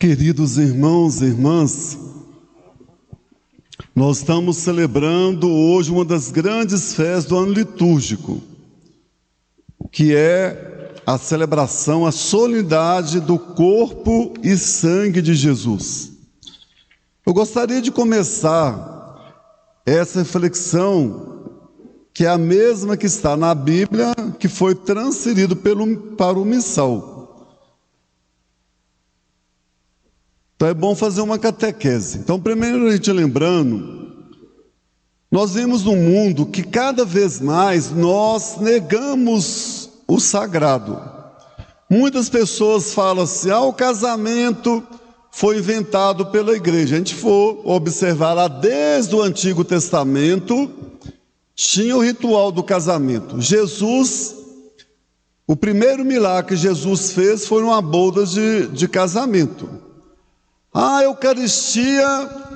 Queridos irmãos e irmãs, nós estamos celebrando hoje uma das grandes festas do ano litúrgico, que é a celebração, a solenidade do corpo e sangue de Jesus. Eu gostaria de começar essa reflexão, que é a mesma que está na Bíblia, que foi transferido para o missal. Então é bom fazer uma catequese. Então, primeiro a gente lembrando, nós vivemos num mundo que cada vez mais nós negamos o sagrado. Muitas pessoas falam assim, o casamento foi inventado pela igreja. A gente for observar lá desde o Antigo Testamento, tinha o ritual do casamento. Jesus, o primeiro milagre que Jesus fez foi uma boda de casamento. A Eucaristia,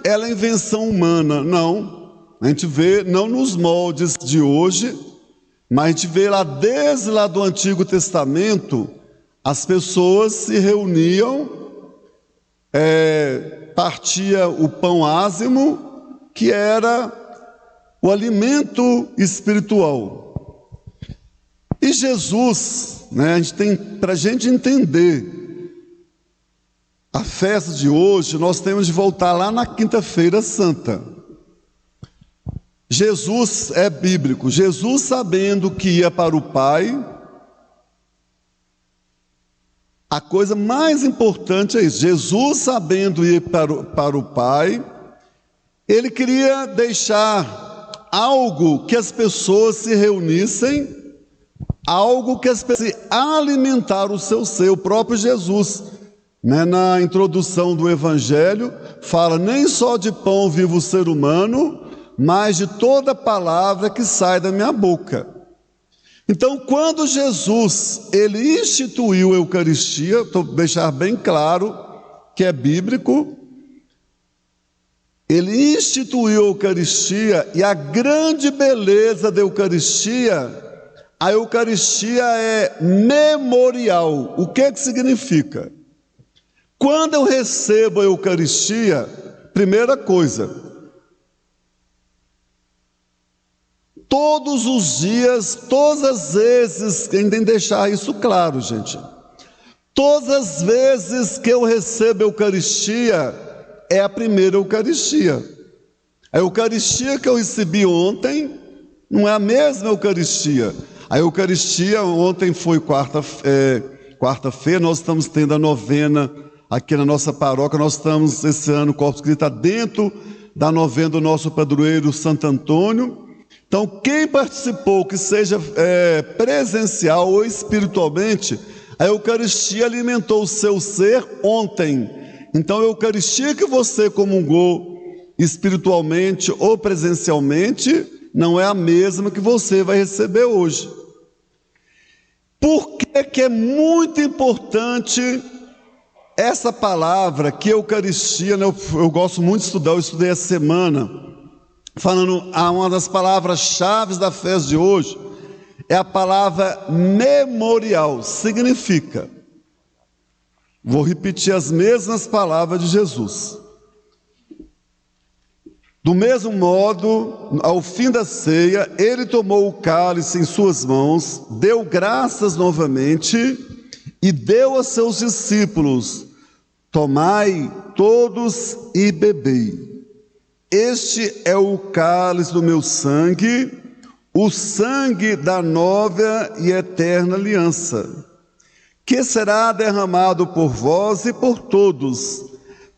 ela é invenção humana. Não, a gente vê, não nos moldes de hoje, mas a gente vê lá desde lá do Antigo Testamento, as pessoas se reuniam, partia o pão ázimo, que era o alimento espiritual. E Jesus, para a gente entender a festa de hoje, nós temos de voltar lá na Quinta-feira Santa. Jesus é bíblico. Jesus, sabendo que ia para o Pai, a coisa mais importante é isso. Jesus, sabendo ir para o Pai, ele queria deixar algo que as pessoas se reunissem, algo que as pessoas alimentaram o seu ser, o próprio Jesus. Na introdução do Evangelho, fala, nem só de pão vive o ser humano, mas de toda palavra que sai da minha boca. Então, quando Jesus, ele instituiu a Eucaristia, estou deixar bem claro que é bíblico, ele instituiu a Eucaristia, e a grande beleza da Eucaristia, a Eucaristia é memorial. O que significa? Quando eu recebo a Eucaristia, primeira coisa, todos os dias, todas as vezes, tem que deixar isso claro, gente. Todas as vezes que eu recebo a Eucaristia, é a primeira Eucaristia. A Eucaristia que eu recebi ontem, não é a mesma Eucaristia. A Eucaristia, ontem foi quarta-feira, nós estamos tendo a novena. Aqui na nossa paróquia, nós estamos, esse ano, o Corpus Christi está dentro da novena do nosso padroeiro Santo Antônio. Então, quem participou, que seja presencial ou espiritualmente, a Eucaristia alimentou o seu ser ontem. Então, a Eucaristia que você comungou espiritualmente ou presencialmente, não é a mesma que você vai receber hoje. Por que é muito importante essa palavra, que Eucaristia, eu gosto muito de estudar, eu estudei essa semana, falando, uma das palavras-chave da festa de hoje, é a palavra memorial, significa, vou repetir as mesmas palavras de Jesus. Do mesmo modo, ao fim da ceia, ele tomou o cálice em suas mãos, deu graças novamente e deu a seus discípulos, tomai todos e bebei. Este é o cálice do meu sangue, o sangue da nova e eterna aliança, que será derramado por vós e por todos,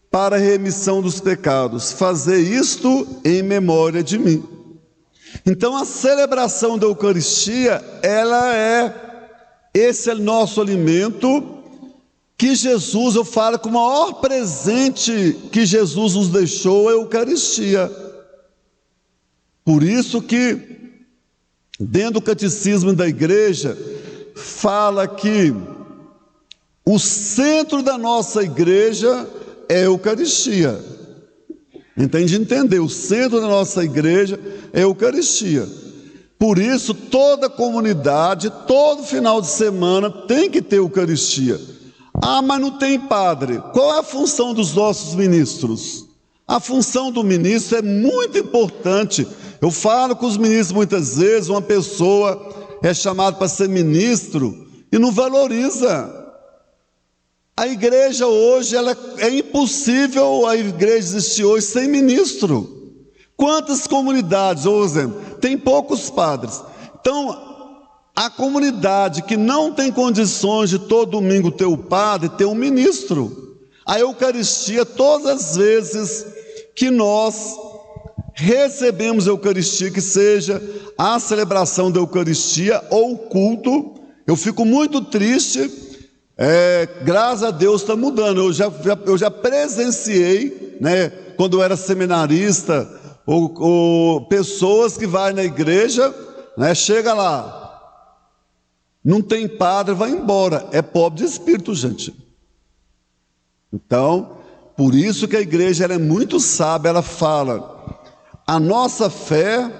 para a remissão dos pecados. Fazei isto em memória de mim. Então, a celebração da Eucaristia, esse é o nosso alimento, que Jesus, eu falo que o maior presente que Jesus nos deixou é a Eucaristia. Por isso que, dentro do catecismo da igreja, fala que o centro da nossa igreja é a Eucaristia. Entende? Entender, o centro da nossa igreja é a Eucaristia. Por isso, toda comunidade, todo final de semana tem que ter Eucaristia. Ah, mas não tem padre. Qual é a função dos nossos ministros? A função do ministro é muito importante. Eu falo com os ministros muitas vezes, uma pessoa é chamada para ser ministro e não valoriza. A igreja hoje, é impossível a igreja existir hoje sem ministro. Quantas comunidades, por exemplo, tem poucos padres. Então, a comunidade que não tem condições de todo domingo ter o padre, ter um ministro. A Eucaristia, todas as vezes que nós recebemos a Eucaristia, que seja a celebração da Eucaristia ou o culto, eu fico muito triste, graças a Deus está mudando. Eu já presenciei, né, quando eu era seminarista, ou pessoas que vai na igreja, né, chega lá, não tem padre, vai embora. É pobre de espírito, gente. Então, por isso que a igreja ela é muito sábia. Ela fala, a nossa fé,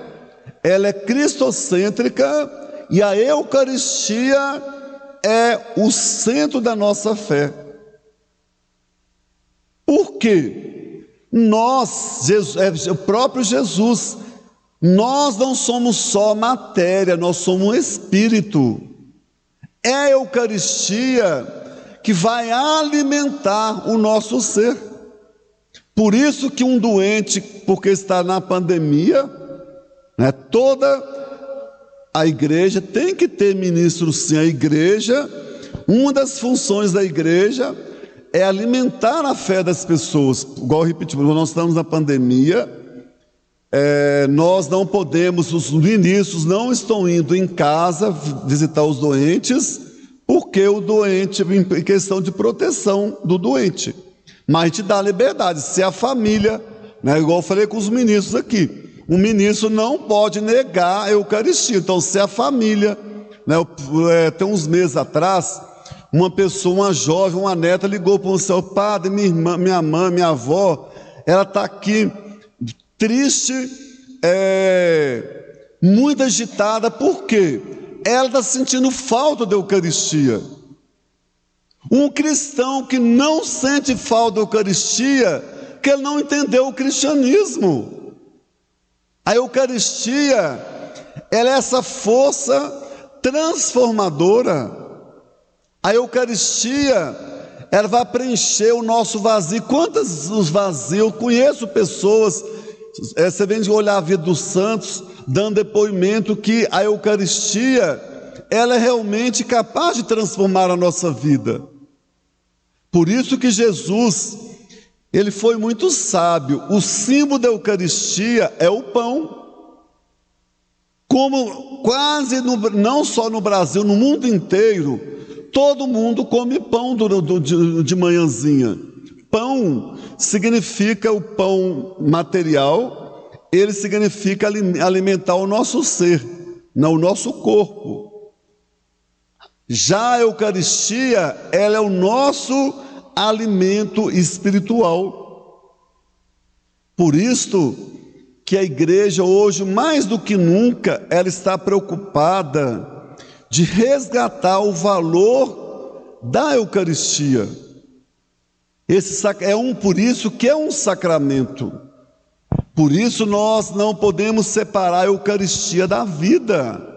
ela é cristocêntrica e a Eucaristia é o centro da nossa fé. Por quê? Nós, o próprio Jesus, nós não somos só matéria, nós somos um espírito. É a Eucaristia que vai alimentar o nosso ser. Por isso que um doente, porque está na pandemia, né, toda a igreja tem que ter ministro, sim. A igreja, uma das funções da igreja é alimentar a fé das pessoas. Igual eu repeti, nós estamos na pandemia, nós não podemos, os ministros não estão indo em casa visitar os doentes, porque o doente, em questão de proteção do doente, mas a gente dá liberdade, se a família, né, igual eu falei com os ministros aqui, o ministro não pode negar a Eucaristia. Então, se a família, né, tem uns meses atrás, uma pessoa, uma jovem, uma neta ligou para o seu padre, minha irmã, minha mãe, minha avó, ela está aqui triste, muito agitada. Por quê? Ela está sentindo falta da Eucaristia. Um cristão que não sente falta da Eucaristia, que ele não entendeu o cristianismo. A Eucaristia, ela é essa força transformadora. A Eucaristia, ela vai preencher o nosso vazio. Quantos os vazios? Eu conheço pessoas, você vem de olhar a vida dos santos, dando depoimento que a Eucaristia, ela é realmente capaz de transformar a nossa vida. Por isso que Jesus, ele foi muito sábio. O símbolo da Eucaristia é o pão. Como quase, não só no Brasil, no mundo inteiro, todo mundo come pão de manhãzinha. Pão significa o pão material, ele significa alimentar o nosso ser, não o nosso corpo. Já a Eucaristia, ela é o nosso alimento espiritual. Por isso que a igreja hoje, mais do que nunca, ela está preocupada de resgatar o valor da Eucaristia. Por isso que é um sacramento. Por isso nós não podemos separar a Eucaristia da vida.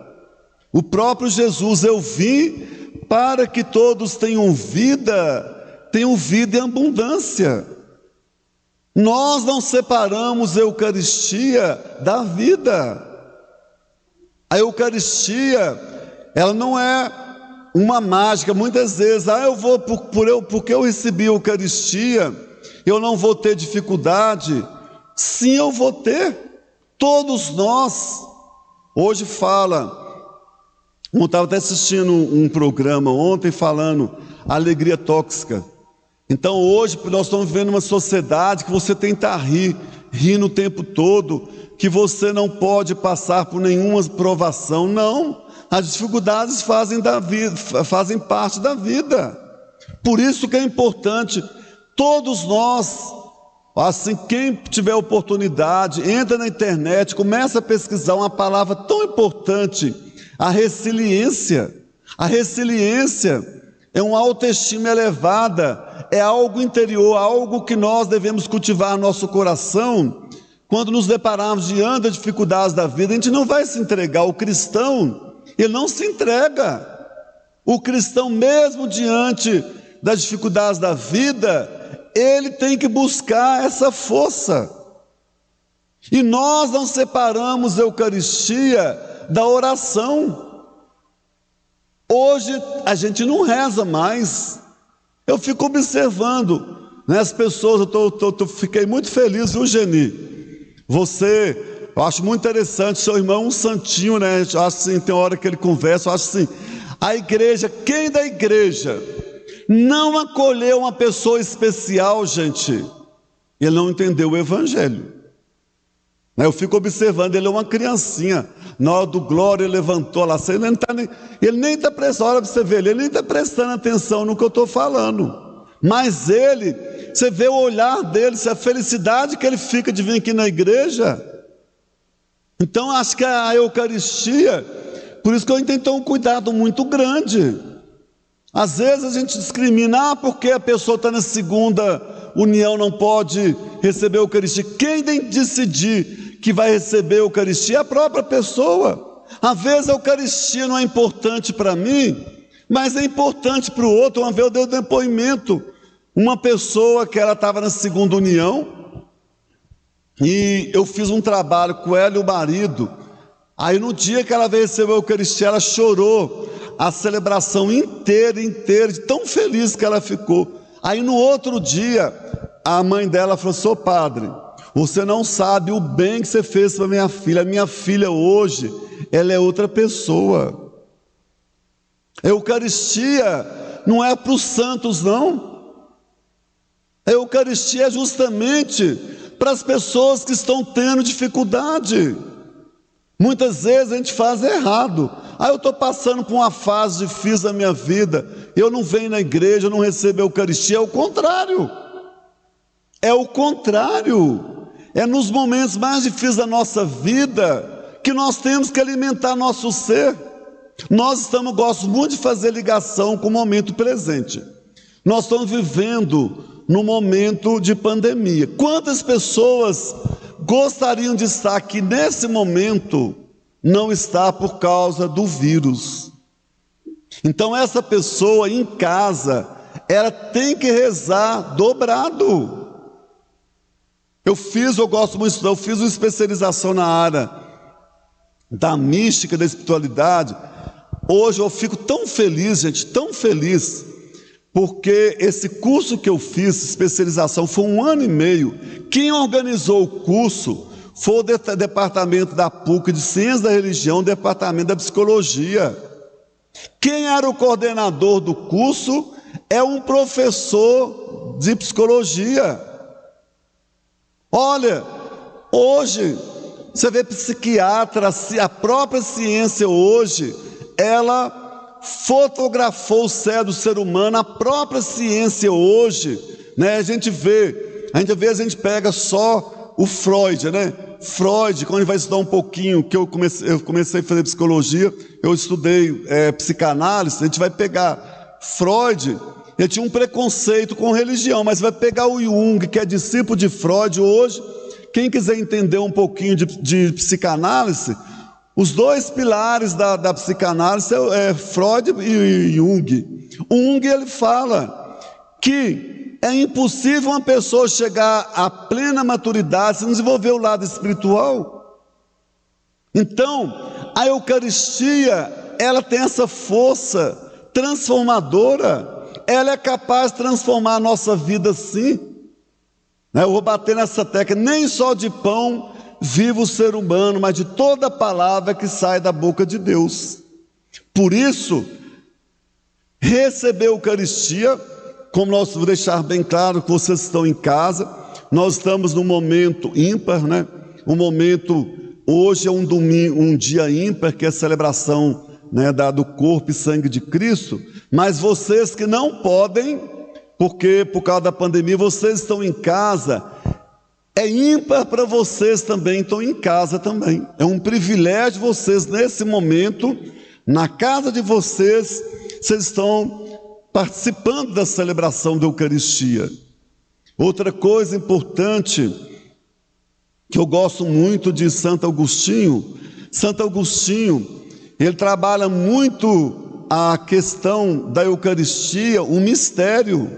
O próprio Jesus, eu vim para que todos tenham vida em abundância. Nós não separamos a Eucaristia da vida. A Eucaristia, ela não é uma mágica. Muitas vezes, porque eu recebi a Eucaristia, eu não vou ter dificuldade. Sim, eu vou ter. Todos nós. Hoje eu estava até assistindo um programa ontem falando alegria tóxica. Então hoje nós estamos vivendo uma sociedade que você tenta rir o tempo todo, que você não pode passar por nenhuma provação. Não, as dificuldades fazem parte da vida. Por isso que é importante, todos nós, assim, quem tiver oportunidade, entra na internet, começa a pesquisar uma palavra tão importante, a resiliência. A resiliência é uma autoestima elevada, é algo interior, algo que nós devemos cultivar no nosso coração. Quando nos depararmos diante das dificuldades da vida, a gente não vai se entregar. O cristão, ele não se entrega. O cristão, mesmo diante das dificuldades da vida, ele tem que buscar essa força. E nós não separamos a Eucaristia da oração. Hoje a gente não reza mais. Eu fico observando, né, as pessoas. Fiquei muito feliz, viu, Geni? Eu acho muito interessante. Seu irmão é um santinho, né? Eu acho assim, tem hora que ele conversa. Eu acho assim, a igreja, quem da igreja não acolheu uma pessoa especial, gente, ele não entendeu o evangelho. Eu fico observando, ele é uma criancinha. Na hora do glória, ele levantou lá. Ele nem está prestando, olha para você ver, ele nem está prestando atenção no que eu estou falando. Mas ele, você vê o olhar dele, a felicidade que ele fica de vir aqui na igreja. Então, acho que a Eucaristia, por isso que eu tenho um cuidado muito grande. Às vezes a gente discrimina, porque a pessoa está na segunda união, não pode receber a Eucaristia. Quem tem que decidir que vai receber a Eucaristia é a própria pessoa. Às vezes a Eucaristia não é importante para mim, mas é importante para o outro. Uma vez eu dei um depoimento, uma pessoa que ela estava na segunda união, e eu fiz um trabalho com ela e o marido. Aí no dia que ela veio receber a Eucaristia, ela chorou a celebração inteira, de tão feliz que ela ficou. Aí no outro dia, a mãe dela falou: "Sou padre, você não sabe o bem que você fez para minha filha. A minha filha hoje, ela é outra pessoa." A Eucaristia não é para os santos, não. A Eucaristia é justamente para as pessoas que estão tendo dificuldade. Muitas vezes a gente faz errado. Eu estou passando por uma fase difícil da minha vida, eu não venho na igreja, eu não recebo a Eucaristia. É o contrário. É o contrário. É nos momentos mais difíceis da nossa vida que nós temos que alimentar nosso ser. Gosto muito de fazer ligação com o momento presente. Nós estamos vivendo num momento de pandemia. Quantas pessoas gostariam de estar aqui nesse momento, não está por causa do vírus? Então essa pessoa em casa, ela tem que rezar dobrado. Eu fiz uma especialização na área da mística, da espiritualidade. Hoje eu fico tão feliz, gente, tão feliz, porque esse curso que eu fiz, especialização, foi 1 ano e meio. Quem organizou o curso foi o departamento da PUC de Ciências da Religião, departamento da Psicologia. Quem era o coordenador do curso é um professor de Psicologia. Olha, hoje, você vê psiquiatra, a própria ciência hoje, ela fotografou o cérebro do ser humano. A própria ciência hoje, né, a gente pega só o Freud, né? Freud, quando a gente vai estudar um pouquinho, que eu comecei a fazer psicologia, eu estudei psicanálise, a gente vai pegar Freud. Ele tinha um preconceito com religião, mas vai pegar o Jung, que é discípulo de Freud hoje. Quem quiser entender um pouquinho de psicanálise, os dois pilares da psicanálise é Freud e Jung. O Jung, ele fala que é impossível uma pessoa chegar à plena maturidade se não desenvolver o lado espiritual. Então, a Eucaristia, ela tem essa força transformadora. Ela é capaz de transformar a nossa vida, sim. Eu vou bater nessa tecla: nem só de pão vive o ser humano, mas de toda palavra que sai da boca de Deus. Por isso, receber a Eucaristia, como nós vamos deixar bem claro que vocês estão em casa, nós estamos num momento ímpar, né? Um momento, hoje é um domingo, um dia ímpar, que é a celebração, né, do corpo e sangue de Cristo. Mas vocês que não podem, porque por causa da pandemia vocês estão em casa, é ímpar para vocês também, estão em casa também. É um privilégio vocês, nesse momento, na casa de vocês, vocês estão participando da celebração da Eucaristia. Outra coisa importante, que eu gosto muito de Santo Agostinho, ele trabalha muito a questão da Eucaristia, o mistério.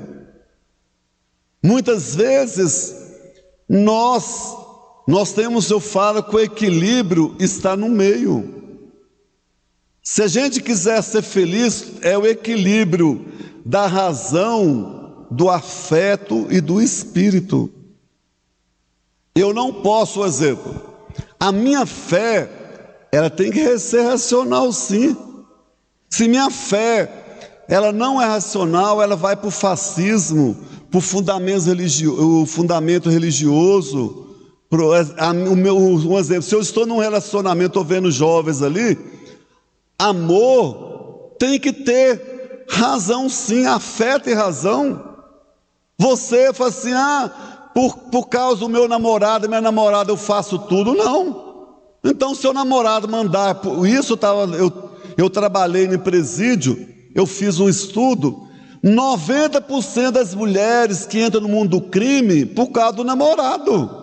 Muitas vezes, nós temos, eu falo, que o equilíbrio está no meio. Se a gente quiser ser feliz, é o equilíbrio da razão, do afeto e do espírito. Eu não posso, por exemplo, a minha fé, ela tem que ser racional, sim. Se minha fé, ela não é racional, ela vai para o fascismo, para o fundamento religioso. Um exemplo, se eu estou num relacionamento, estou vendo jovens ali, amor tem que ter razão, sim, afeto e razão. Você fala assim, por causa do meu namorado, minha namorada, eu faço tudo. Não. Então, se o namorado mandar isso, eu trabalhei no presídio, eu fiz um estudo, 90% das mulheres que entram no mundo do crime, por causa do namorado.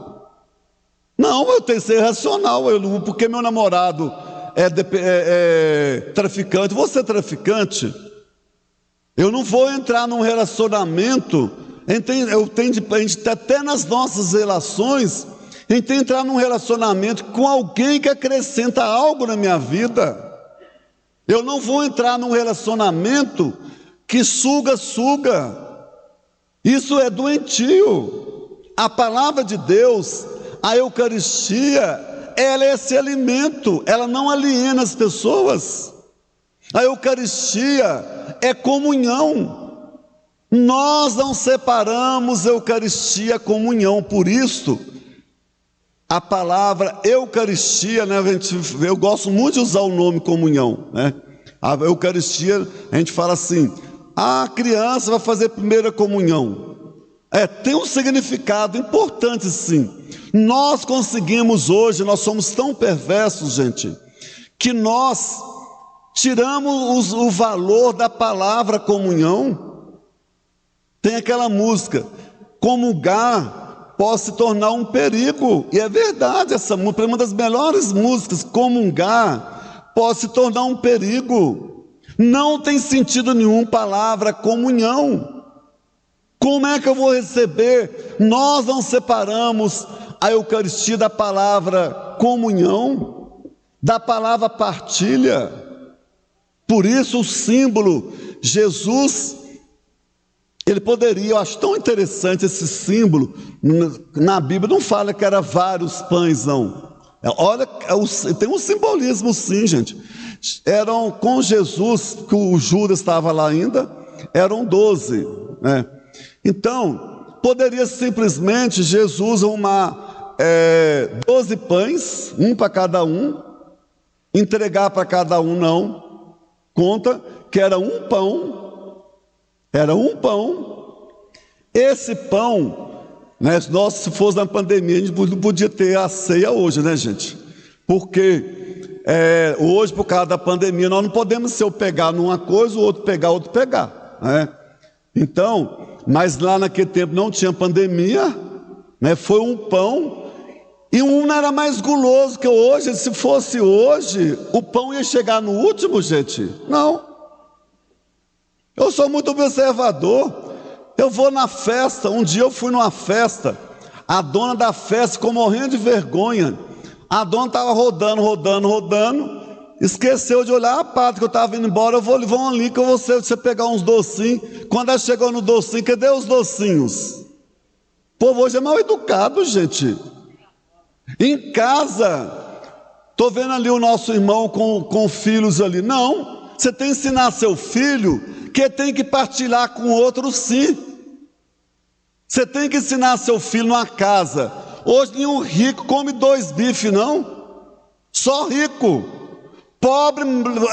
Não, eu tenho que ser racional, porque meu namorado é traficante, você é traficante, eu não vou entrar num relacionamento, a gente até nas nossas relações, a gente tem que entrar num relacionamento com alguém que acrescenta algo na minha vida. Eu não vou entrar num relacionamento que suga. Isso é doentio. A palavra de Deus, a Eucaristia, ela é esse alimento, ela não aliena as pessoas. A Eucaristia é comunhão. Nós não separamos Eucaristia e comunhão, por isso, a palavra Eucaristia, né, eu gosto muito de usar o nome comunhão, né? A Eucaristia, a gente fala assim, a criança vai fazer primeira comunhão. Tem um significado importante, sim. Nós conseguimos hoje, nós somos tão perversos, gente, que nós tiramos o valor da palavra comunhão. Tem aquela música, comungar pode se tornar um perigo, e é verdade, essa música é uma das melhores músicas. Comungar pode se tornar um perigo. Não tem sentido nenhum palavra comunhão. Como é que eu vou receber? Nós não separamos a Eucaristia da palavra comunhão, da palavra partilha. Por isso o símbolo, Jesus, ele poderia, eu acho tão interessante esse símbolo, na Bíblia não fala que era vários pães, não. Olha, tem um simbolismo, sim, gente. Eram com Jesus, que o Judas estava lá ainda, eram 12, né? Então, poderia simplesmente Jesus arrumar 12 pães, um para cada um, entregar para cada um, não. Conta que era um pão. Esse pão, né, se fosse na pandemia, a gente não podia ter a ceia hoje, né, gente? Porque hoje, por causa da pandemia, nós não podemos, se eu pegar numa coisa, o outro pegar, né? Então, mas lá naquele tempo não tinha pandemia, né? Foi um pão, e um não era mais guloso que hoje. Se fosse hoje, o pão ia chegar no último, gente? Não. Eu sou muito observador. Eu vou na festa, um dia eu fui numa festa, a dona da festa ficou morrendo de vergonha. A dona estava rodando, esqueceu de olhar, padre, que eu estava indo embora, vão ali com você pegar uns docinhos. Quando ela chegou no docinho, cadê os docinhos? O povo hoje é mal educado, gente. Em casa, estou vendo ali o nosso irmão com filhos ali. Não, você tem que ensinar seu filho que tem que partilhar com o outro, sim. Você tem que ensinar seu filho numa casa. Hoje nenhum rico come 2 bifes, não. Só rico. Pobre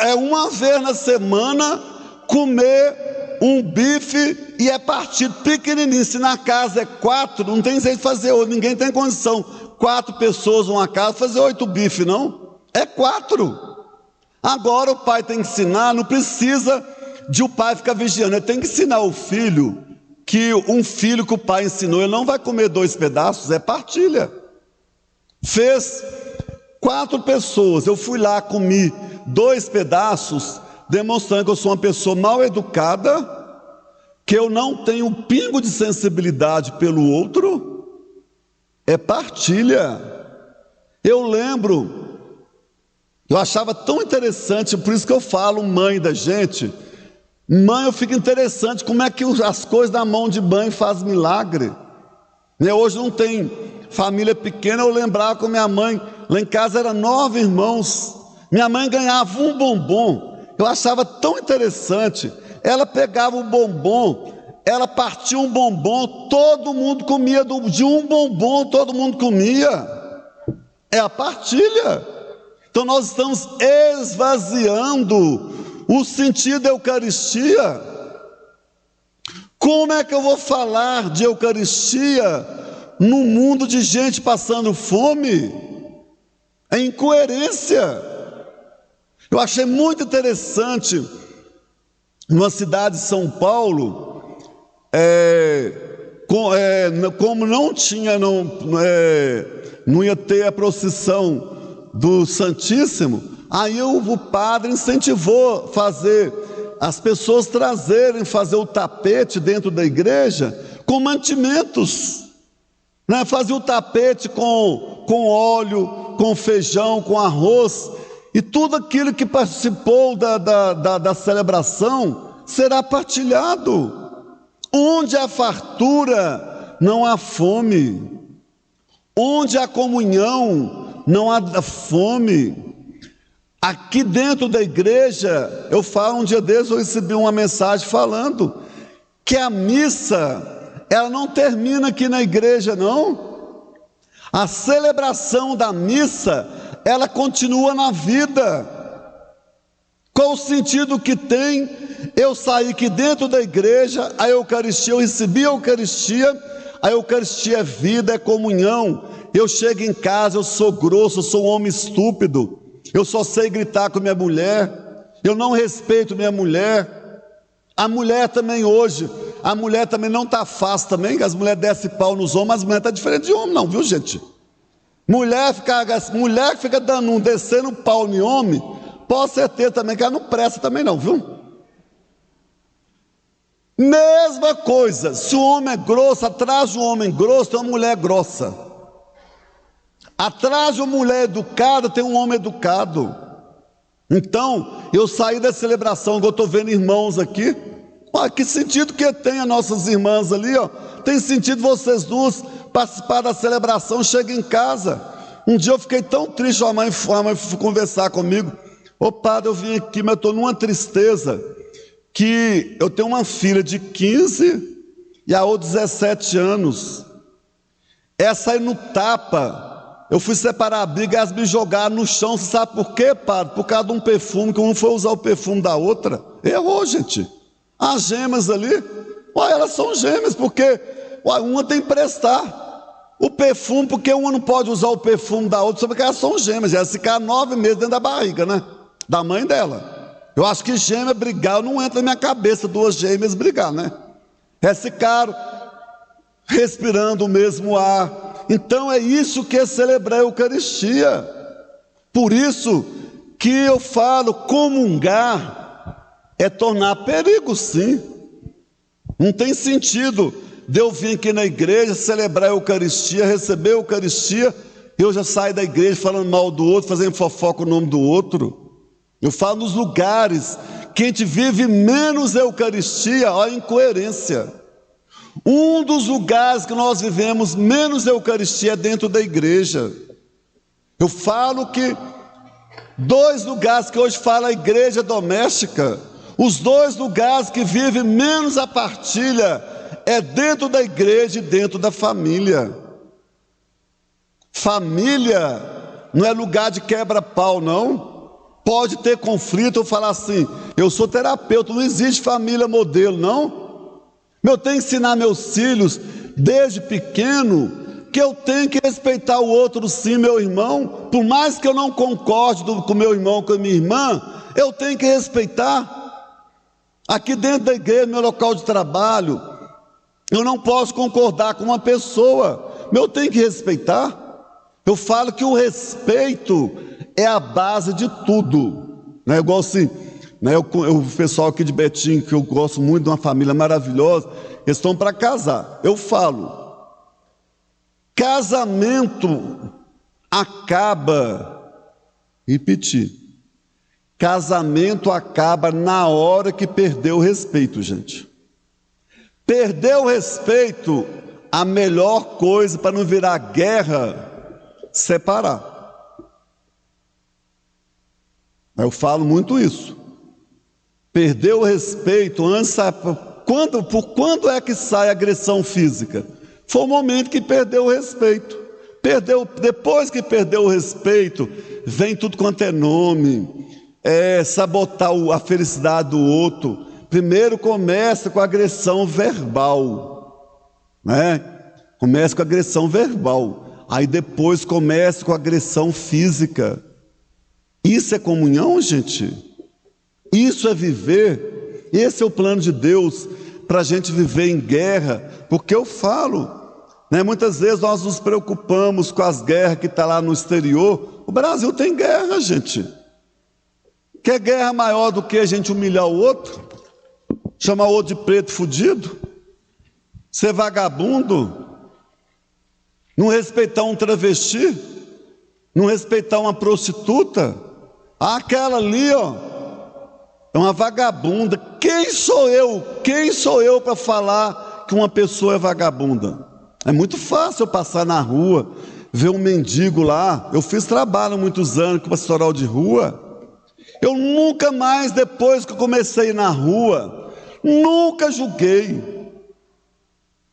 é uma vez na semana comer um bife e é partido pequenininho. Se na casa é 4, não tem jeito de fazer hoje. Ninguém tem condição. 4 pessoas numa casa fazer 8 bifes, não. É 4. Agora o pai tem que ensinar, não precisa de o pai ficar vigiando. Ele tem que ensinar o filho que um filho que o pai ensinou, ele não vai comer 2 pedaços, é partilha. Fez 4 pessoas, eu fui lá, comi 2 pedaços, demonstrando que eu sou uma pessoa mal educada, que eu não tenho um pingo de sensibilidade pelo outro, é partilha. Eu lembro, eu achava tão interessante, por isso que eu falo mãe da gente. Mãe, eu fico interessante como é que as coisas na mão de mãe fazem milagre. Hoje não tem família pequena, eu lembrava com minha mãe, lá em casa eram 9 irmãos, minha mãe ganhava um bombom, eu achava tão interessante, ela pegava o bombom, ela partia um bombom, todo mundo comia, de um bombom todo mundo comia, é a partilha. Então nós estamos esvaziando o sentido da Eucaristia. Como é que eu vou falar de Eucaristia num mundo de gente passando fome? É incoerência. Eu achei muito interessante, numa cidade de São Paulo, como não ia ter a procissão do Santíssimo, aí o padre incentivou as pessoas fazer o tapete dentro da igreja com mantimentos, né? Fazia o tapete com óleo, com feijão, com arroz, e tudo aquilo que participou da celebração será partilhado. Onde há fartura, não há fome. Onde há comunhão, não há fome. Aqui dentro da igreja, eu falo, um dia desses eu recebi uma mensagem falando que a missa, ela não termina aqui na igreja, não. A celebração da missa, ela continua na vida. Qual o sentido que tem eu sair aqui dentro da igreja, a Eucaristia, eu recebi a Eucaristia é vida, é comunhão. Eu chego em casa, eu sou grosso, eu sou um homem estúpido, eu só sei gritar com minha mulher, eu não respeito minha mulher. A mulher também hoje, a mulher também não está fácil também, que as mulheres descem pau nos homens, mas as mulheres estão diferente de homem não, viu gente? Mulher que fica descendo pau em homem, pode certeza também que ela não presta também não, viu? Mesma coisa, se o homem é grosso, atrás de um homem grosso tem uma mulher grossa. Atrás de uma mulher educada tem um homem educado. Então, eu saí da celebração, que eu estou vendo irmãos aqui. Olha, que sentido que tem as nossas irmãs ali, ó. Tem sentido vocês duas participar da celebração, chega em casa. Um dia eu fiquei tão triste, a mãe foi conversar comigo. Ô padre, eu vim aqui, mas eu estou numa tristeza, que eu tenho uma filha de 15 e a outra 17 anos. Essa aí no tapa, eu fui separar a briga e elas me jogaram no chão. Você sabe por quê, padre? Por causa de um perfume, que um foi usar o perfume da outra. Errou, gente. As gêmeas ali, elas são gêmeas, porque uma tem que prestar o perfume, porque uma não pode usar o perfume da outra, só porque elas são gêmeas. Elas ficaram 9 meses dentro da barriga, né? Da mãe dela. Eu acho que gêmea brigar, não entra na minha cabeça 2 gêmeas brigar, né? Elas ficaram respirando o mesmo ar. Então é isso que é celebrar a Eucaristia. Por isso que eu falo, comungar é tornar perigo, sim. Não tem sentido de eu vir aqui na igreja, celebrar a Eucaristia, receber a Eucaristia, eu já saio da igreja falando mal do outro, fazendo fofoca o nome do outro. Eu falo nos lugares que a gente vive menos Eucaristia, olha a incoerência. Um dos lugares que nós vivemos menos Eucaristia é dentro da igreja. Eu falo que 2 lugares que hoje fala a igreja doméstica, os 2 lugares que vivem menos a partilha é dentro da igreja e dentro da família. Família não é lugar de quebra-pau, não. Pode ter conflito, eu falar assim, eu sou terapeuta, não existe família modelo, não. Eu tenho que ensinar meus filhos, desde pequeno, que eu tenho que respeitar o outro sim, meu irmão. Por mais que eu não concorde com meu irmão, com a minha irmã, eu tenho que respeitar. Aqui dentro da igreja, meu local de trabalho, eu não posso concordar com uma pessoa, mas eu tenho que respeitar. Eu falo que o respeito é a base de tudo, né? Igual assim, né? O pessoal aqui de Betim, que eu gosto muito, de uma família maravilhosa, eles estão para casar. Eu falo, casamento acaba, repetir, casamento acaba na hora que perdeu o respeito, gente. Perdeu o respeito, a melhor coisa para não virar guerra, separar. Eu falo muito isso. Perdeu o respeito, antes, por quando é que sai a agressão física? Foi o momento que perdeu o respeito. Depois que perdeu o respeito, vem tudo quanto é nome, sabotar a felicidade do outro. Primeiro começa com a agressão verbal, né? Começa com a agressão verbal. Aí depois começa com a agressão física. Isso é comunhão, gente? Isso é viver? Esse é o plano de Deus para a gente viver em guerra? Porque eu falo, né, muitas vezes nós nos preocupamos com as guerras que estão lá no exterior. O Brasil tem guerra, gente. Quer guerra maior do que a gente humilhar o outro? Chamar o outro de preto fudido? Ser vagabundo? Não respeitar um travesti? Não respeitar uma prostituta? Aquela ali, ó, é uma vagabunda. Quem sou eu? Quem sou eu para falar que uma pessoa é vagabunda? É muito fácil eu passar na rua, ver um mendigo lá. Eu fiz trabalho há muitos anos com pastoral de rua. Eu nunca mais, depois que eu comecei a ir na rua, nunca julguei.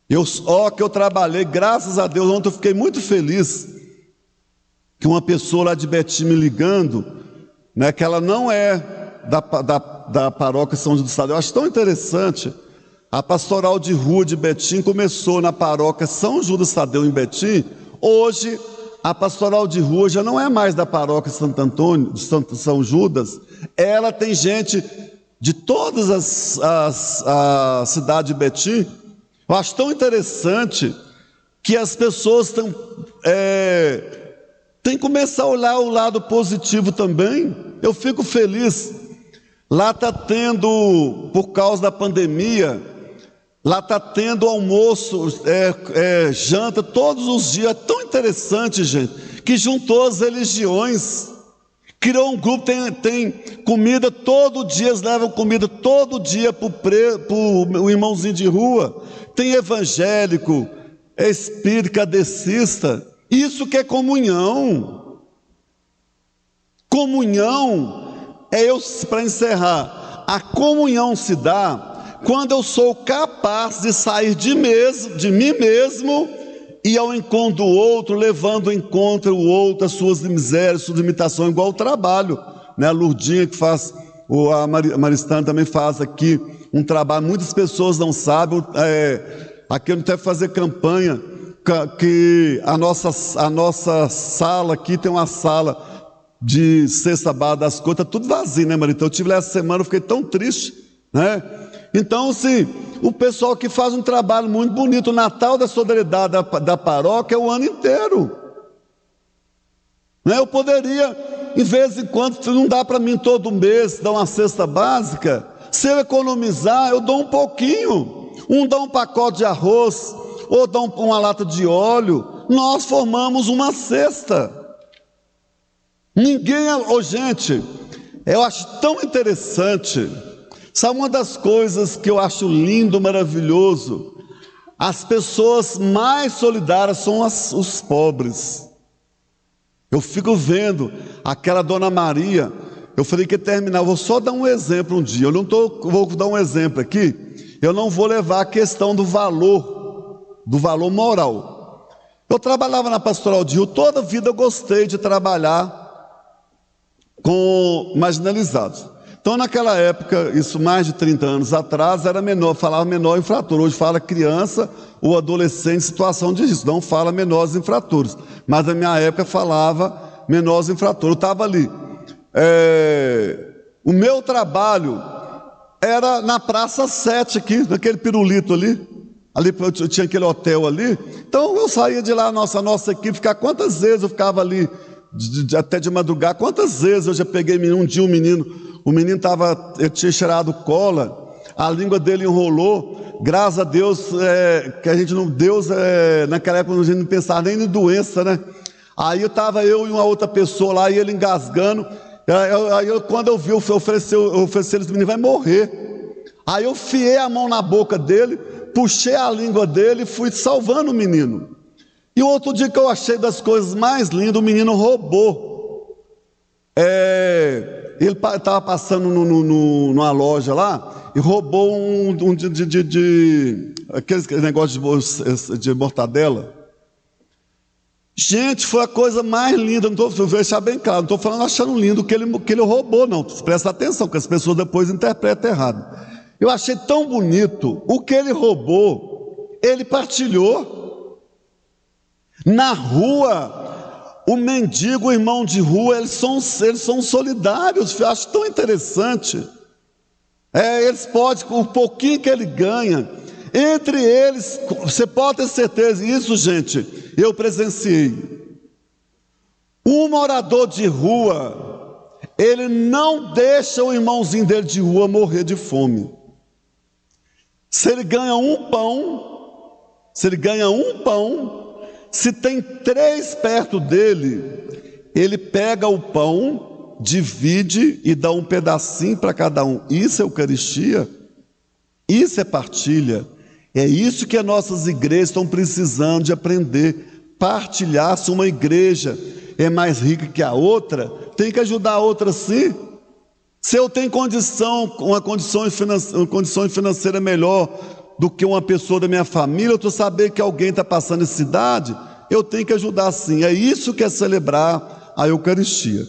Que eu trabalhei, graças a Deus, ontem eu fiquei muito feliz que uma pessoa lá de Betim me ligando, né, que ela não é da paróquia São Judas Tadeu. Eu acho tão interessante. A pastoral de rua de Betim começou na paróquia São Judas Tadeu em Betim. Hoje a pastoral de rua já não é mais da paróquia Santo Antônio, de São Judas. Ela tem gente de todas as cidades de Betim. Eu acho tão interessante que as pessoas têm que começar a olhar o lado positivo também. Eu fico feliz. Lá está tendo, por causa da pandemia, lá está tendo almoço, janta todos os dias. É tão interessante, gente, que juntou as religiões. Criou um grupo, tem comida todo dia, eles levam comida todo dia para o irmãozinho de rua. Tem evangélico, espírita, cadecista. Isso que é comunhão. Comunhão para encerrar, a comunhão se dá quando eu sou capaz de sair de mim mesmo e ao encontro do outro, levando ao encontro o outro, as suas misérias, suas limitações, igual o trabalho, né? A Lurdinha que faz, a Maristana também faz aqui um trabalho, muitas pessoas não sabem, aqui eu não tenho que fazer campanha, que a nossa sala aqui tem uma sala de sexta barra das coisas, tá tudo vazio, né, Marita? Eu tive lá essa semana, eu fiquei tão triste, né? Então, assim, o pessoal que faz um trabalho muito bonito, o Natal da Solidariedade da paróquia é o ano inteiro, né? Eu poderia, em vez em quando, não dá para mim todo mês dar uma cesta básica, se eu economizar, eu dou um pouquinho, dá um pacote de arroz, ou dá uma lata de óleo, nós formamos uma cesta. Gente, eu acho tão interessante, sabe uma das coisas que eu acho lindo, maravilhoso? As pessoas mais solidárias são os pobres. Eu fico vendo aquela Dona Maria, eu falei que ia terminar, vou só dar um exemplo um dia, vou dar um exemplo aqui, eu não vou levar a questão do valor moral. Eu trabalhava na Pastoral de Rio, toda a vida eu gostei de trabalhar com marginalizados. Então, naquela época, isso mais de 30 anos atrás, falava menor infrator. Hoje fala criança ou adolescente em situação de risco, não fala menores infratores. Mas na minha época falava menores infratores. Eu estava ali. O meu trabalho era na Praça 7 aqui, naquele pirulito ali. Ali tinha aquele hotel ali. Então eu saía de lá, nossa equipe, ficar quantas vezes eu ficava ali, até de madrugada, quantas vezes eu já peguei um dia o menino ele tinha cheirado cola, a língua dele enrolou, graças a Deus, que a gente não, naquela época a gente não pensava nem em doença, né? Aí eu e uma outra pessoa lá, e ele engasgando, quando eu vi, eu ofereci esse menino vai morrer. Aí eu fiei a mão na boca dele, puxei a língua dele e fui salvando o menino. E o outro dia que eu achei das coisas mais lindas, o menino roubou. Ele estava passando numa loja lá e roubou aqueles negócios de mortadela. Gente, foi a coisa mais linda. Não vou deixar bem claro, não estou falando achando lindo que ele roubou, não. Presta atenção, que as pessoas depois interpretam errado. Eu achei tão bonito. O que ele roubou, ele partilhou. Na rua, o mendigo, o irmão de rua, eles são solidários. Eu acho tão interessante. Eles podem, com o pouquinho que ele ganha, entre eles, você pode ter certeza, isso, gente, eu presenciei. Um morador de rua, ele não deixa o irmãozinho dele de rua morrer de fome. Se ele ganha um pão, se tem 3 perto dele, ele pega o pão, divide e dá um pedacinho para cada um. Isso é Eucaristia, isso é partilha. É isso que as nossas igrejas estão precisando de aprender. Partilhar. Se uma igreja é mais rica que a outra, tem que ajudar a outra sim. Se eu tenho uma condição financeira melhor do que uma pessoa da minha família, eu estou sabendo que alguém está passando necessidade, eu tenho que ajudar sim. É isso que é celebrar a Eucaristia.